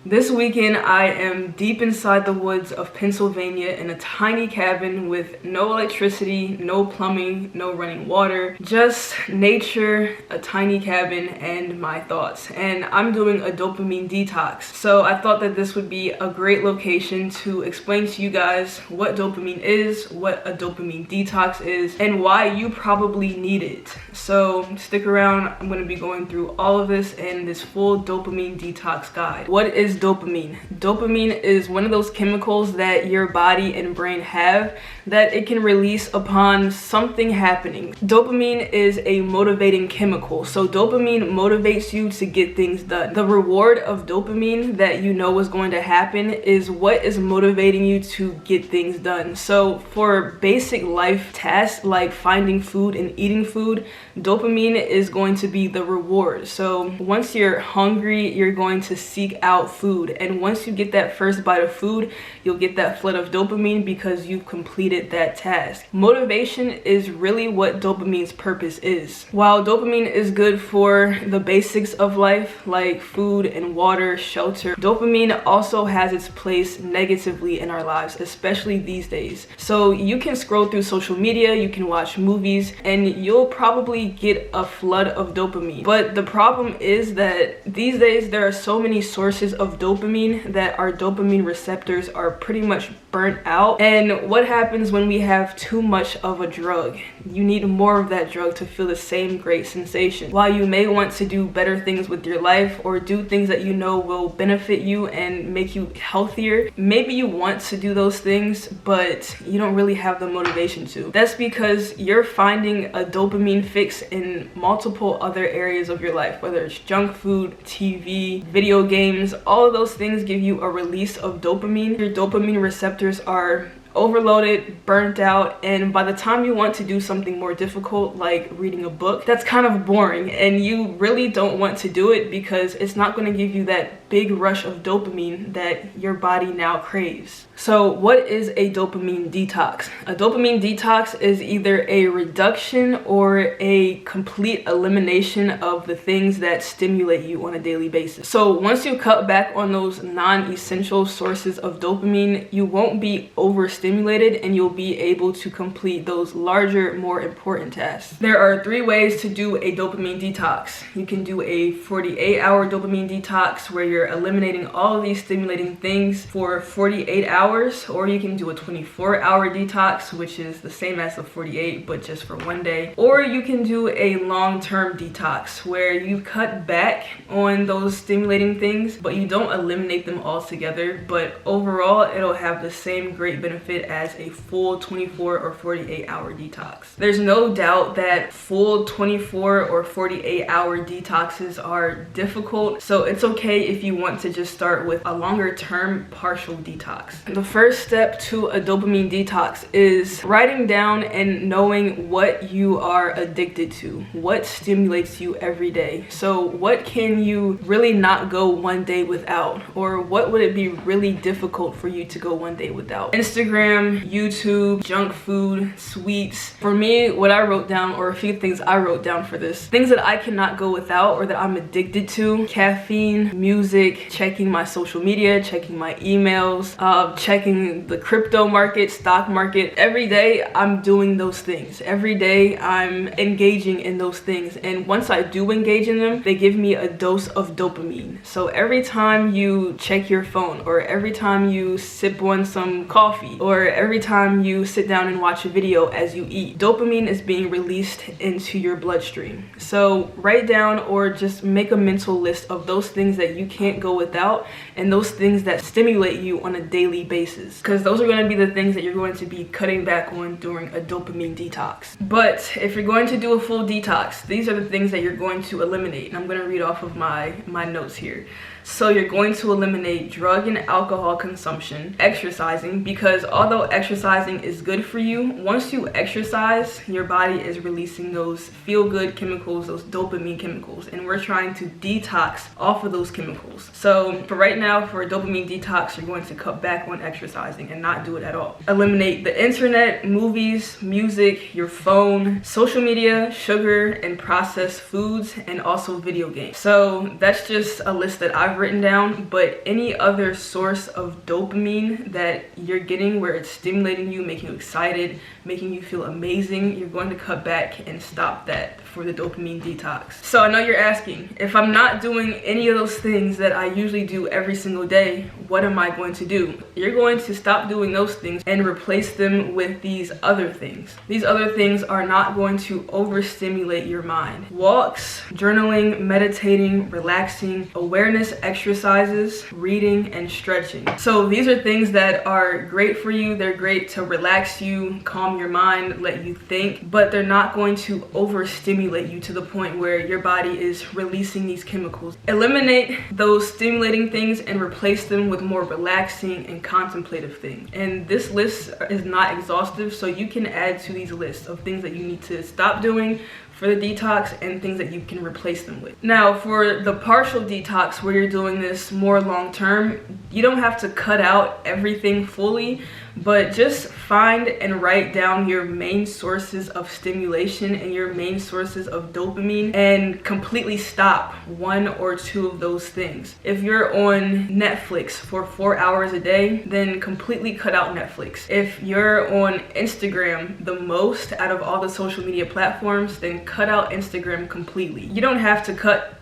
This weekend, I am deep inside the woods of Pennsylvania in a tiny cabin with no electricity, no plumbing, no running water, just nature, a tiny cabin, and my thoughts. And I'm doing a dopamine detox. So I thought that this would be a great location to explain to you guys what dopamine is, what a dopamine detox is, and why you probably need it. So stick around. I'm going to be going through all of this in this full dopamine detox guide. What is dopamine? Dopamine is one of those chemicals that your body and brain have that it can release upon something happening. Dopamine is a motivating chemical. So dopamine motivates you to get things done. The reward of dopamine that you know is going to happen is what is motivating you to get things done. So for basic life tasks like finding food and eating food, dopamine is going to be the reward. So once you're hungry, you're going to seek out food. And once you get that first bite of food, you'll get that flood of dopamine because you've completed that task. Motivation is really what dopamine's purpose is. While dopamine is good for the basics of life like food and water, shelter, dopamine also has its place negatively in our lives, especially these days. So you can scroll through social media, you can watch movies, and you'll probably get a flood of dopamine. But the problem is that these days there are so many sources of dopamine that our dopamine receptors are pretty much burnt out. And what happens when we have too much of a drug? You need more of that drug to feel the same great sensation. While you may want to do better things with your life or do things that you know will benefit you and make you healthier, maybe you want to do those things, but you don't really have the motivation to. That's because you're finding a dopamine fix in multiple other areas of your life, whether it's junk food, TV, video games. All of those things give you a release of dopamine. Your dopamine receptors are overloaded, burnt out, and by the time you want to do something more difficult like reading a book, that's kind of boring and you really don't want to do it because it's not going to give you that big rush of dopamine that your body now craves. So what is a dopamine detox? A dopamine detox is either a reduction or a complete elimination of the things that stimulate you on a daily basis. So once you cut back on those non-essential sources of dopamine, you won't be overstimulated and you'll be able to complete those larger, more important tasks. There are 3 ways to do a dopamine detox. You can do a 48-hour dopamine detox where you're eliminating all of these stimulating things for 48 hours, or you can do a 24-hour detox, which is the same as the 48 but just for one day, or you can do a long-term detox where you cut back on those stimulating things but you don't eliminate them altogether, but overall it'll have the same great benefit as a full 24 or 48-hour detox. There's no doubt that full 24 or 48-hour detoxes are difficult, so it's okay if you want to just start with a longer term partial detox. The first step to a dopamine detox is writing down and knowing what you are addicted to, what stimulates you every day. So what can you really not go one day without, or what would it be really difficult for you to go one day without? Instagram, YouTube, junk food, sweets. For me, what I wrote down, or a few things I wrote down for this, things that I cannot go without or that I'm addicted to: caffeine, music, checking my social media, checking my emails, checking the crypto market, stock market. Every day I'm doing those things. Every day I'm engaging in those things. And once I do engage in them, they give me a dose of dopamine. So every time you check your phone, or every time you sip on some coffee, or every time you sit down and watch a video as you eat, dopamine is being released into your bloodstream. So write down or just make a mental list of those things that you can't go without and those things that stimulate you on a daily basis, because those are going to be the things that you're going to be cutting back on during a dopamine detox. But if you're going to do a full detox, these are the things that you're going to eliminate, and I'm going to read off of my notes here. So you're going to eliminate drug and alcohol consumption, exercising, because although exercising is good for you, once you exercise, your body is releasing those feel-good chemicals, those dopamine chemicals, and we're trying to detox off of those chemicals. So for right now, for a dopamine detox, you're going to cut back on exercising and not do it at all. Eliminate the internet, movies, music, your phone, social media, sugar, and processed foods, and also video games. So that's just a list that I I've written down, but any other source of dopamine that you're getting where it's stimulating you, making you excited, making you feel amazing, you're going to cut back and stop that for the dopamine detox. So I know you're asking, if I'm not doing any of those things that I usually do every single day, what am I going to do? You're going to stop doing those things and replace them with these other things. These other things are not going to overstimulate your mind. Walks, journaling, meditating, relaxing, awareness exercises, reading, and stretching. So these are things that are great for you. They're great to relax you, calm your mind, let you think, but they're not going to overstimulate you to the point where your body is releasing these chemicals. Eliminate those stimulating things and replace them with more relaxing and contemplative things. And this list is not exhaustive, so you can add to these lists of things that you need to stop doing for the detox and things that you can replace them with. Now, for the partial detox, where you're doing this more long term, you don't have to cut out everything fully, but just find and write down your main sources of stimulation and your main sources of dopamine and completely stop one or two of those things. If you're on Netflix for 4 hours a day, then completely cut out Netflix. If you're on Instagram the most out of all the social media platforms, then cut out Instagram completely. You don't have to cut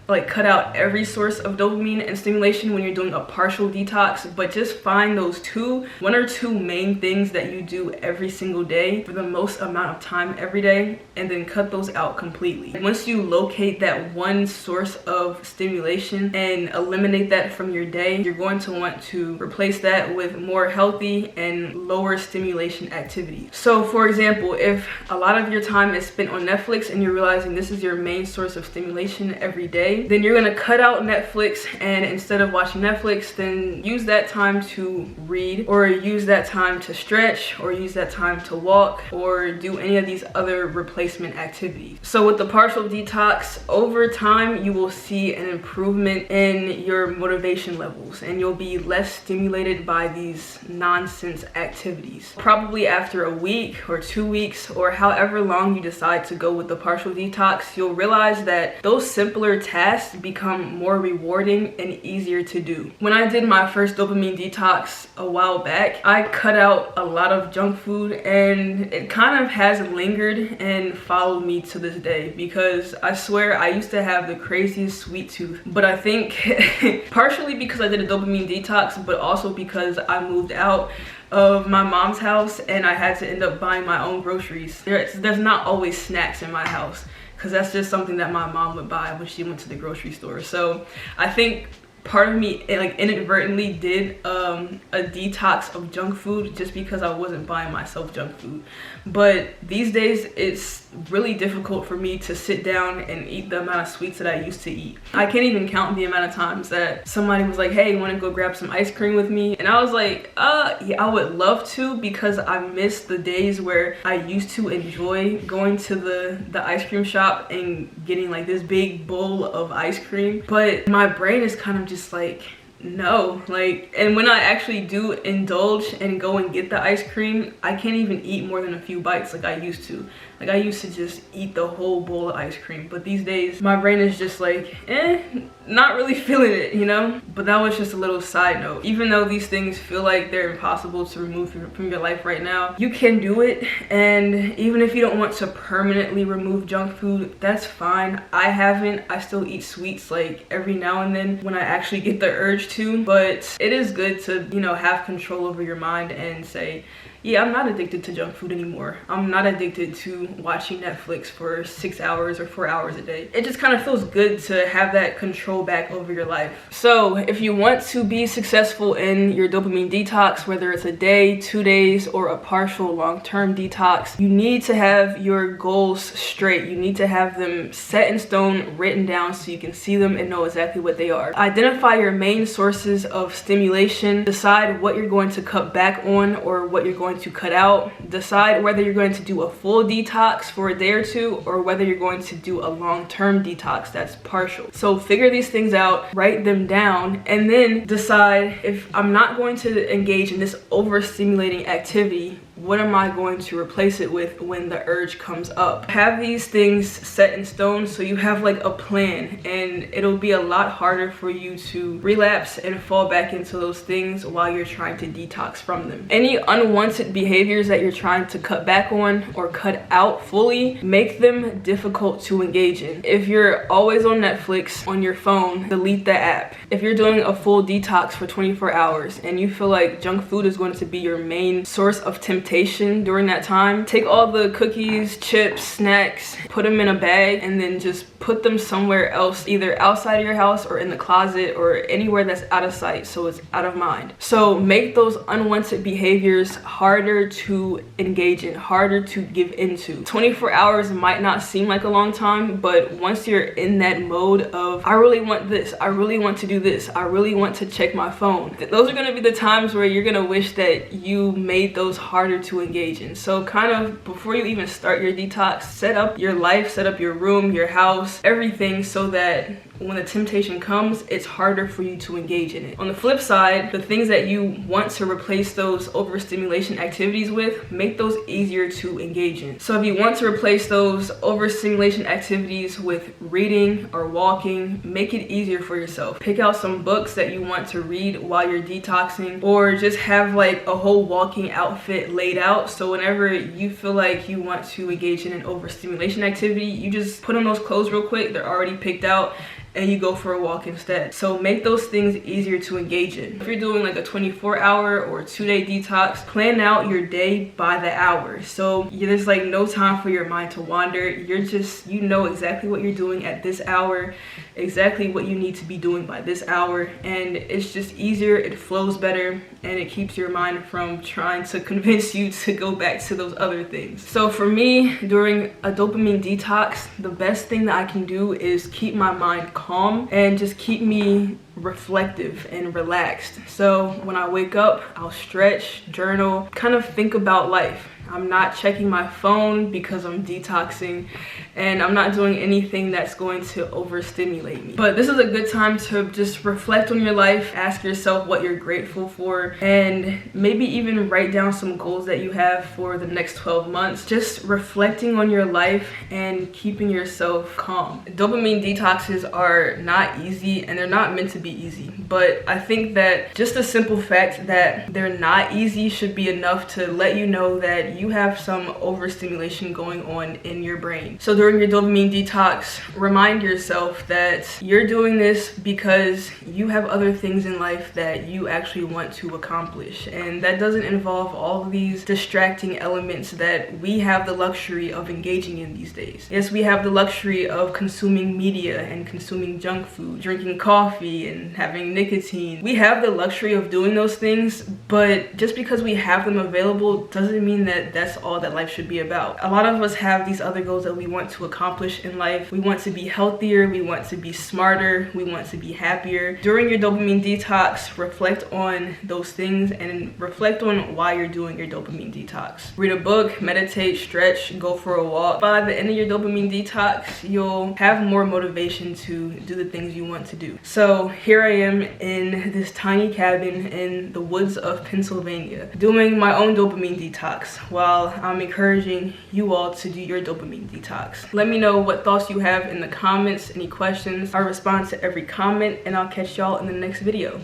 out every source of dopamine and stimulation when you're doing a partial detox, but just find those one or two main things that you do every single day for the most amount of time every day, and then cut those out completely. Once you locate that one source of stimulation and eliminate that from your day, you're going to want to replace that with more healthy and lower stimulation activities. So for example, if a lot of your time is spent on Netflix and you're realizing this is your main source of stimulation every day, then you're gonna cut out Netflix, and instead of watching Netflix, then use that time to read, or use that time to stretch, or use that time to walk, or do any of these other replacement activities. So with the partial detox, over time you will see an improvement in your motivation levels, and you'll be less stimulated by these nonsense activities. Probably after a week or 2 weeks, or however long you decide to go with the partial detox, you'll realize that those simpler tasks become more rewarding and easier to do. When I did my first dopamine detox a while back, I cut out a lot of junk food, and it kind of has lingered and followed me to this day, because I swear I used to have the craziest sweet tooth. But I think partially because I did a dopamine detox, but also because I moved out of my mom's house and I had to end up buying my own groceries. There's not always snacks in my house, because that's just something that my mom would buy when she went to the grocery store. So I think part of me inadvertently did a detox of junk food just because I wasn't buying myself junk food. But these days it's really difficult for me to sit down and eat the amount of sweets that I used to eat. I can't even count the amount of times that somebody was like, hey, you want to go grab some ice cream with me? And I was like, yeah, I would love to, because I miss the days where I used to enjoy going to the ice cream shop and getting like this big bowl of ice cream. But my brain is kind of just like, no, and when I actually do indulge and go and get the ice cream, I can't even eat more than a few bites like I used to. Like, I used to just eat the whole bowl of ice cream, but these days my brain is just like, not really feeling it, you know? But that was just a little side note. Even though these things feel like they're impossible to remove from your life right now, you can do it. And even if you don't want to permanently remove junk food, that's fine. I haven't. I still eat sweets like every now and then when I actually get the urge to, but it is good to, you know, have control over your mind and say, yeah, I'm not addicted to junk food anymore. I'm not addicted to watching Netflix for 6 hours or 4 hours a day. It just kind of feels good to have that control back over your life. So if you want to be successful in your dopamine detox, whether it's a day, 2 days, or a partial long-term detox, you need to have your goals straight. You need to have them set in stone, written down, so you can see them and know exactly what they are. Identify your main sources of stimulation. Decide what you're going to cut back on or what you're going to cut out. Decide whether you're going to do a full detox for a day or two, or whether you're going to do a long-term detox that's partial. So figure these things out, write them down, and then decide, if I'm not going to engage in this overstimulating activity, what am I going to replace it with when the urge comes up? Have these things set in stone so you have like a plan, and it'll be a lot harder for you to relapse and fall back into those things while you're trying to detox from them. Any unwanted behaviors that you're trying to cut back on or cut out fully, make them difficult to engage in. If you're always on Netflix on your phone, delete the app. If you're doing a full detox for 24 hours and you feel like junk food is going to be your main source of temptation during that time, take all the cookies, chips, snacks, put them in a bag, and then just put them somewhere else, either outside of your house or in the closet or anywhere that's out of sight, so it's out of mind. So make those unwanted behaviors harder to engage in, harder to give into. 24 hours might not seem like a long time, but once you're in that mode of, I really want this, I really want to do this, I really want to check my phone, those are going to be the times where you're going to wish that you made those harder to engage in. So kind of before you even start your detox, set up your life, set up your room, your house, everything, so that when the temptation comes, it's harder for you to engage in it. On the flip side, the things that you want to replace those overstimulation activities with, make those easier to engage in. So if you want to replace those overstimulation activities with reading or walking, make it easier for yourself. Pick out some books that you want to read while you're detoxing, or just have like a whole walking outfit laid out, so whenever you feel like you want to engage in an overstimulation activity, you just put on those clothes real quick, they're already picked out, and you go for a walk instead. So make those things easier to engage in. If you're doing like a 24-hour or 2-day detox, plan out your day by the hour. So there's like no time for your mind to wander. You know exactly what you're doing at this hour, exactly what you need to be doing by this hour, and it's just easier, it flows better, and it keeps your mind from trying to convince you to go back to those other things. So for me, during a dopamine detox, the best thing that I can do is keep my mind calm and just keep me reflective and relaxed. So when I wake up, I'll stretch, journal, kind of think about life. I'm not checking my phone because I'm detoxing, and I'm not doing anything that's going to overstimulate me. But this is a good time to just reflect on your life, ask yourself what you're grateful for, and maybe even write down some goals that you have for the next 12 months. Just reflecting on your life and keeping yourself calm. Dopamine detoxes are not easy, and they're not meant to be easy, but I think that just the simple fact that they're not easy should be enough to let you know that you have some overstimulation going on in your brain. So during your dopamine detox, remind yourself that you're doing this because you have other things in life that you actually want to accomplish, and that doesn't involve all of these distracting elements that we have the luxury of engaging in these days. Yes, we have the luxury of consuming media and consuming junk food, drinking coffee and having nicotine. We have the luxury of doing those things, but just because we have them available doesn't mean that that's all that life should be about. A lot of us have these other goals that we want to accomplish in life. We want to be healthier, we want to be smarter, we want to be happier. During your dopamine detox, reflect on those things and reflect on why you're doing your dopamine detox. Read a book, meditate, stretch, go for a walk. By the end of your dopamine detox, you'll have more motivation to do the things you want to do. So here I am in this tiny cabin in the woods of Pennsylvania, doing my own dopamine detox while I'm encouraging you all to do your dopamine detox. Let me know what thoughts you have in the comments, any questions. I respond to every comment, and I'll catch y'all in the next video.